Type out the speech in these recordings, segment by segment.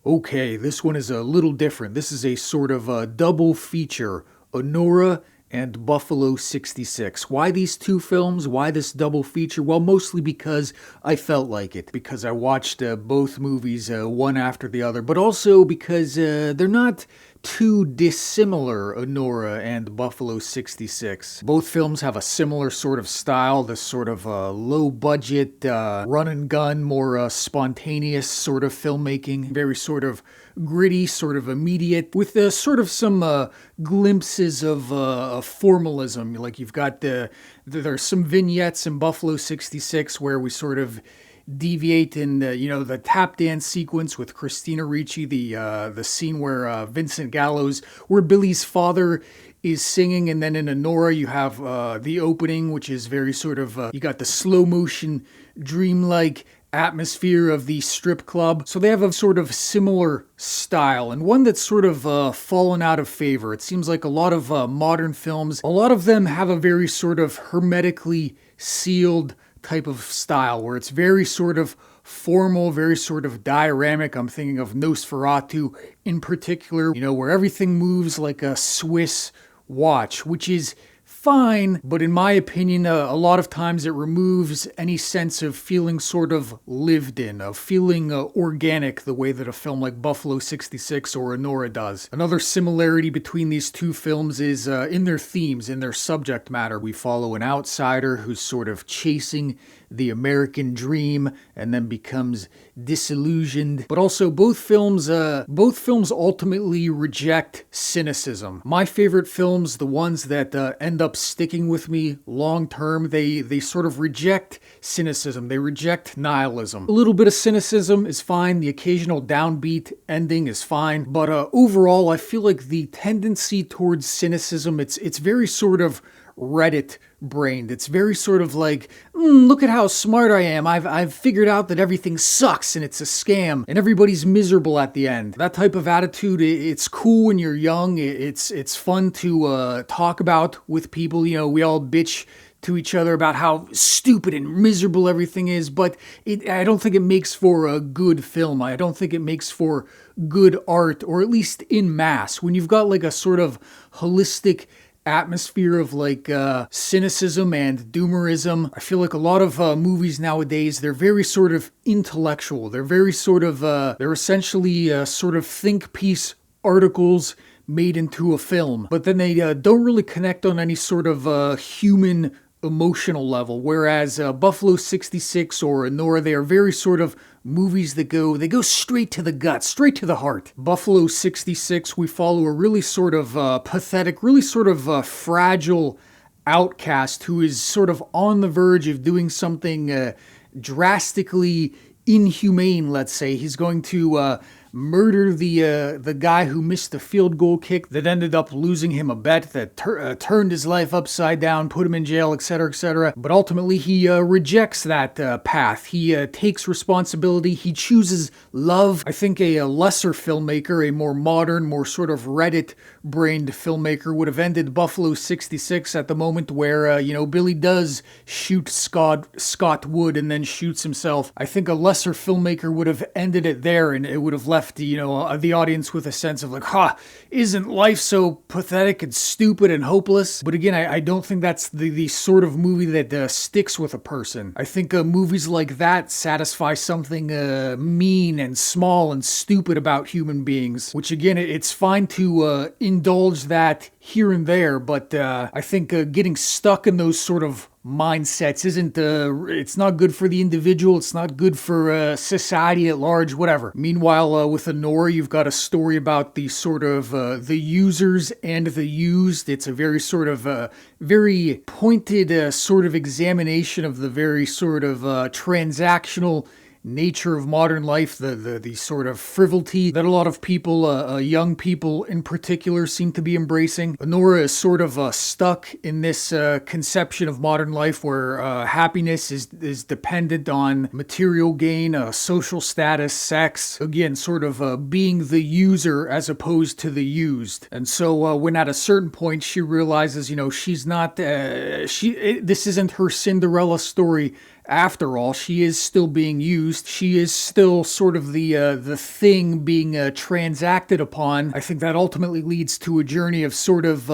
Okay, this one is a little different. This is a sort of a double feature, Anora and Buffalo 66. Why these two films? Why this double feature? Well, mostly because I felt like it, because I watched both movies one after the other, but also because they're not too dissimilar, Anora and Buffalo 66. Both films have a similar sort of style, this sort of low budget, run and gun, more spontaneous sort of filmmaking, very sort of gritty, sort of immediate, with sort of some glimpses of formalism. Like you've got there's some vignettes in Buffalo 66 where we sort of deviate in the tap dance sequence with Christina Ricci, the scene where Vincent Gallo's, where Billy's father is singing, and then in Anora you have the opening, which is very sort of you got the slow motion, dreamlike atmosphere of the strip club. So they have a sort of similar style, and one that's sort of fallen out of favor. It seems like a lot of modern films, a lot of them have a very sort of hermetically sealed type of style where it's very sort of formal, very sort of dioramic. I'm thinking of Nosferatu in particular, where everything moves like a Swiss watch, which is fine, but in my opinion, a lot of times it removes any sense of feeling sort of lived in, of feeling organic the way that a film like Buffalo 66 or Anora does. Another similarity between these two films is in their themes, in their subject matter. We follow an outsider who's sort of chasing the American dream and then becomes disillusioned. But also both films ultimately reject cynicism. My favorite films, the ones that end up sticking with me long term, they sort of reject cynicism. They reject nihilism. A little bit of cynicism is fine. The occasional downbeat ending is fine. But overall, I feel like the tendency towards cynicism, it's very sort of Reddit brained. It's very sort of like, look at how smart I am. I've figured out that everything sucks and it's a scam and everybody's miserable at the end. That type of attitude, it's cool when you're young. It's fun to talk about with people. We all bitch to each other about how stupid and miserable everything is, but I don't think it makes for a good film. I don't think it makes for good art, or at least in mass. When you've got like a sort of holistic atmosphere of like cynicism and doomerism, I feel like a lot of movies nowadays, they're very sort of intellectual. They're very sort of, they're essentially sort of think piece articles made into a film, but then they don't really connect on any sort of human emotional level, whereas Buffalo 66 or Anora, they are very sort of movies that go straight to the gut, straight to the heart. Buffalo 66, we follow a really sort of pathetic, really sort of fragile outcast who is sort of on the verge of doing something drastically inhumane, let's say. He's going to murder the guy who missed the field goal kick that ended up losing him a bet that turned his life upside down, put him in jail, etc., etc. But ultimately, he rejects that path. He takes responsibility. He chooses love. I think a lesser filmmaker, a more modern, more sort of Reddit-brained filmmaker would have ended Buffalo 66 at the moment where, Billy does shoot Scott Wood and then shoots himself. I think a lesser filmmaker would have ended it there, and it would have left the audience with a sense of like, isn't life so pathetic and stupid and hopeless? But again, I don't think that's the sort of movie that sticks with a person. I think movies like that satisfy something mean and small and stupid about human beings, which again, it's fine to indulge that here and there, but I think getting stuck in those sort of mindsets isn't, it's not good for the individual, it's not good for society at large, whatever. Meanwhile, with Anora, you've got a story about the sort of the users and the used. It's a very sort of very pointed sort of examination of the very sort of transactional nature of modern life, the sort of frivolity that a lot of people, young people in particular, seem to be embracing. Anora is sort of stuck in this conception of modern life where happiness is dependent on material gain, social status, sex, again, sort of being the user as opposed to the used. And so when at a certain point she realizes, she's not, this isn't her Cinderella story after all, she is still being used. She is still sort of the thing being transacted upon. I think that ultimately leads to a journey of sort of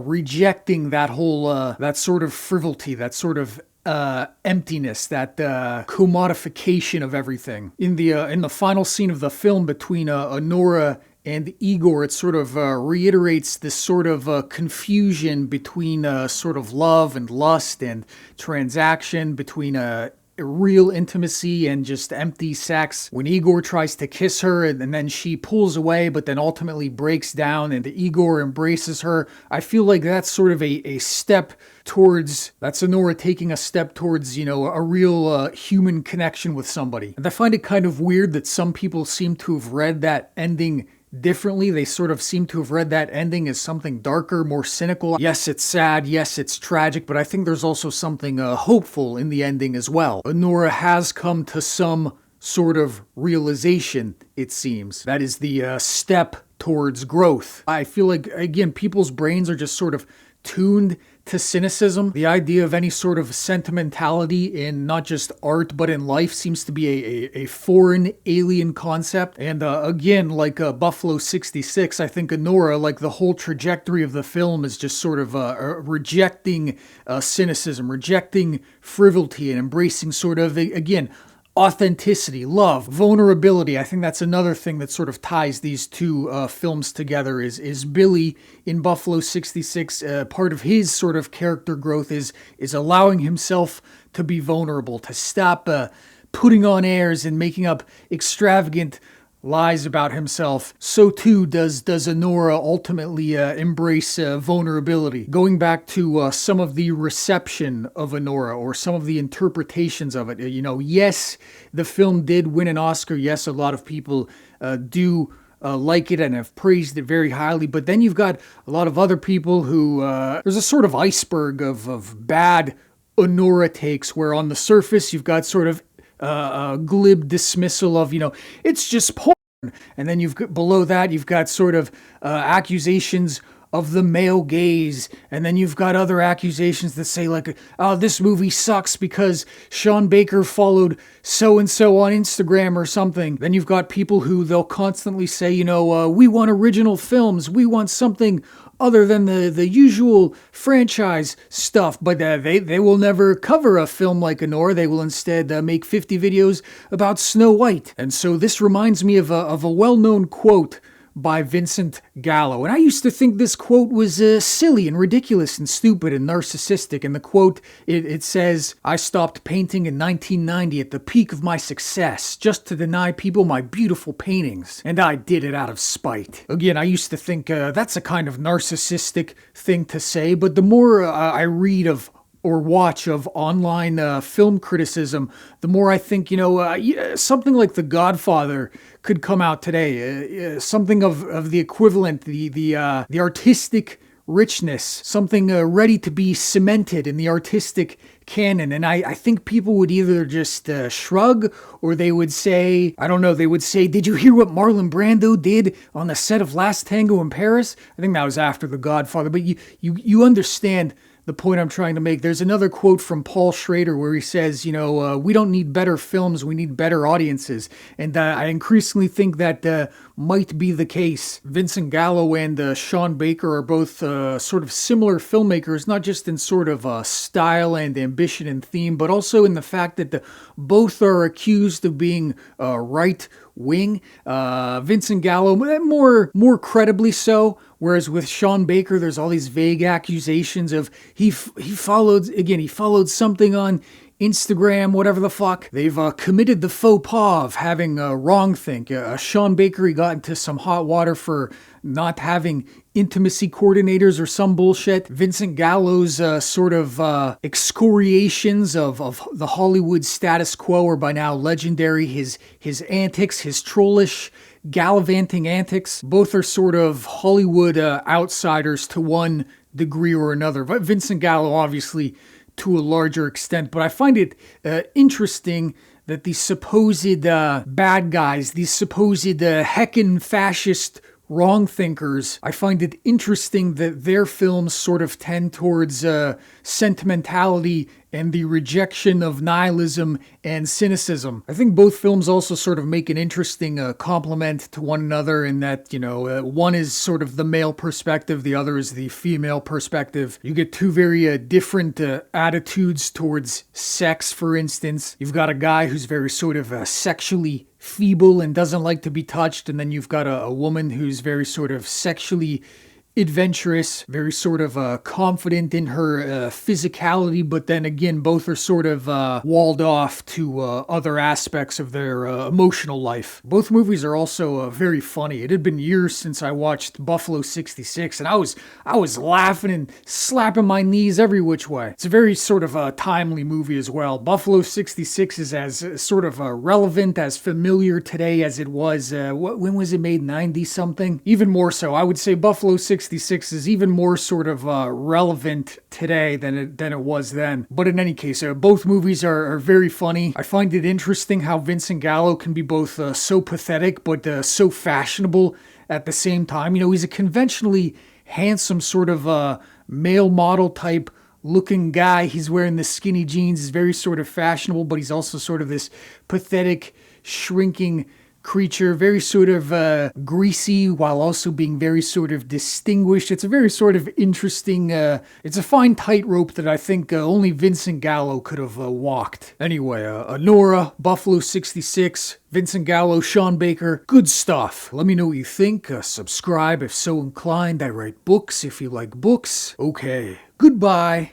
rejecting that whole that sort of frivolity, that sort of emptiness, that commodification of everything. In the final scene of the film between Anora and Igor, it sort of reiterates this sort of confusion between sort of love and lust and transaction, between real intimacy and just empty sex. When Igor tries to kiss her and then she pulls away but then ultimately breaks down and Igor embraces her, I feel like that's sort of a step towards, that's Anora taking a step towards, a real human connection with somebody. And I find it kind of weird that some people seem to have read that ending differently. They sort of seem to have read that ending as something darker, more cynical. Yes, it's sad. Yes, it's tragic, but I think there's also something hopeful in the ending as well. Anora has come to some sort of realization, it seems. That is the step towards growth. I feel like, again, people's brains are just sort of tuned to cynicism. The idea of any sort of sentimentality in not just art but in life seems to be a foreign, alien concept. And again, like Buffalo 66, I think Anora, like the whole trajectory of the film, is just sort of rejecting cynicism, rejecting frivolity, and embracing sort of, again, authenticity, love, vulnerability. I think that's another thing that sort of ties these two films together is Billy in Buffalo 66. Part of his sort of character growth is allowing himself to be vulnerable, to stop putting on airs and making up extravagant lies about himself. So too does Anora ultimately embrace vulnerability. Going back to some of the reception of Anora or some of the interpretations of it, yes, the film did win an Oscar. Yes, a lot of people do like it and have praised it very highly. But then you've got a lot of other people who, there's a sort of iceberg of bad Anora takes where on the surface you've got sort of glib dismissal of, it's just porn. And then below that, you've got sort of accusations of the male gaze. And then you've got other accusations that say like, oh, this movie sucks because Sean Baker followed so-and-so on Instagram or something. Then you've got people who they'll constantly say, we want original films. We want something other than the usual franchise stuff, but they will never cover a film like Anora. They will instead make 50 videos about Snow White. And so this reminds me of a well-known quote by Vincent Gallo. And I used to think this quote was silly and ridiculous and stupid and narcissistic. And the quote, it says, "I stopped painting in 1990 at the peak of my success just to deny people my beautiful paintings. And I did it out of spite." Again, I used to think that's a kind of narcissistic thing to say. But the more I read of or watch of online film criticism, the more I think, something like The Godfather could come out today. Something of the equivalent, the artistic richness, something ready to be cemented in the artistic canon. And I think people would either just shrug, or they would say, I don't know, they would say, did you hear what Marlon Brando did on the set of Last Tango in Paris? I think that was after The Godfather, but you understand the point I'm trying to make. There's another quote from Paul Schrader where he says, we don't need better films, we need better audiences. And I increasingly think that might be the case. Vincent Gallo and Sean Baker are both sort of similar filmmakers, not just in sort of style and ambition and theme, but also in the fact that both are accused of being right-wing. Vincent Gallo, more credibly so, whereas with Sean Baker, there's all these vague accusations of he followed something on Instagram, whatever the fuck. They've committed the faux pas of having wrongthink. Sean Baker, he got into some hot water for not having intimacy coordinators or some bullshit. Vincent Gallo's sort of excoriations of the Hollywood status quo are by now legendary. His antics, his trollish, gallivanting antics, both are sort of Hollywood outsiders to one degree or another. But Vincent Gallo, obviously, to a larger extent. But I find it interesting that these supposed bad guys, these supposed heckin' fascist wrong thinkers, I find it interesting that their films sort of tend towards sentimentality and the rejection of nihilism and cynicism. I think both films also sort of make an interesting complement to one another in that, one is sort of the male perspective, the other is the female perspective. You get two very different attitudes towards sex, for instance. You've got a guy who's very sort of sexually feeble and doesn't like to be touched, and then you've got a woman who's very sort of sexually adventurous, very sort of confident in her physicality, but then again, both are sort of walled off to other aspects of their emotional life. Both movies are also very funny. It had been years since I watched Buffalo 66, and I was laughing and slapping my knees every which way. It's a very sort of timely movie as well. Buffalo 66 is as sort of relevant, as familiar today as it was, when was it made, 90-something? Even more so. I would say Buffalo 66 is even more sort of relevant today than it was then. But in any case, both movies are very funny. I find it interesting how Vincent Gallo can be both so pathetic but so fashionable at the same time. He's a conventionally handsome sort of male model type looking guy. He's wearing the skinny jeans. He's very sort of fashionable, but he's also sort of this pathetic, shrinking creature, very sort of greasy while also being very sort of distinguished. It's a very sort of interesting, it's a fine tightrope that I think only Vincent Gallo could have walked. Anyway, Anora, Buffalo 66, Vincent Gallo, Sean Baker, good stuff. Let me know what you think. Subscribe if so inclined. I write books if you like books. Okay, goodbye.